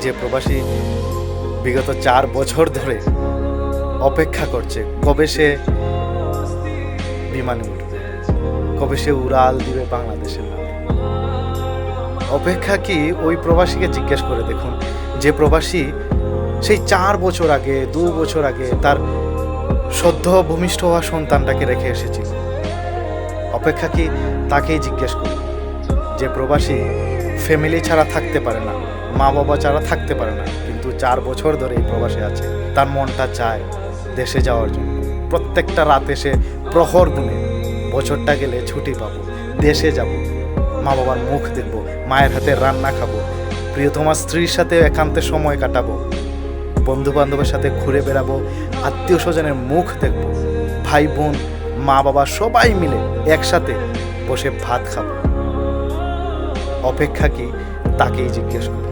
যে প্রবাসী বিগত 4 বছর ধরে অপেক্ষা করছে কবে সে বিমানে উঠবে, কবে সে উড়াল দিবে বাংলাদেশের নামে। অপেক্ষা কি ওই প্রবাসীকে জিজ্ঞেস করে দেখুন, যে প্রবাসী সেই 4 বছর আগে 2 বছর আগে তার সদ্য ভূমিষ্ঠ হওয়া সন্তানটাকে রেখে এসেছিল। অপেক্ষা কি তাকেই জিজ্ঞেস করুন, যে প্রবাসী ফ্যামিলি ছাড়া থাকতে পারে না, মা বাবা ছাড়া থাকতে পারে না, কিন্তু 4 বছর ধরে এই প্রবাসে আছে। তার মনটা চায় দেশে যাওয়ার জন্য। প্রত্যেকটা রাতে সে প্রহর গুনে বছরটা গেলে ছুটি পাবো, দেশে যাব, মা বাবার মুখ দেখব, মায়ের হাতে রান্না খাবো, প্রিয়তমা স্ত্রীর সাথে একান্তে সময় কাটাবো, বন্ধু বান্ধবের সাথে ঘুরে বেড়াবো, আত্মীয় স্বজনের মুখ দেখব, ভাই বোন মা বাবা সবাই মিলে একসাথে বসে ভাত খাবো। অপেক্ষা কি তাকেই জিজ্ঞেস করুন।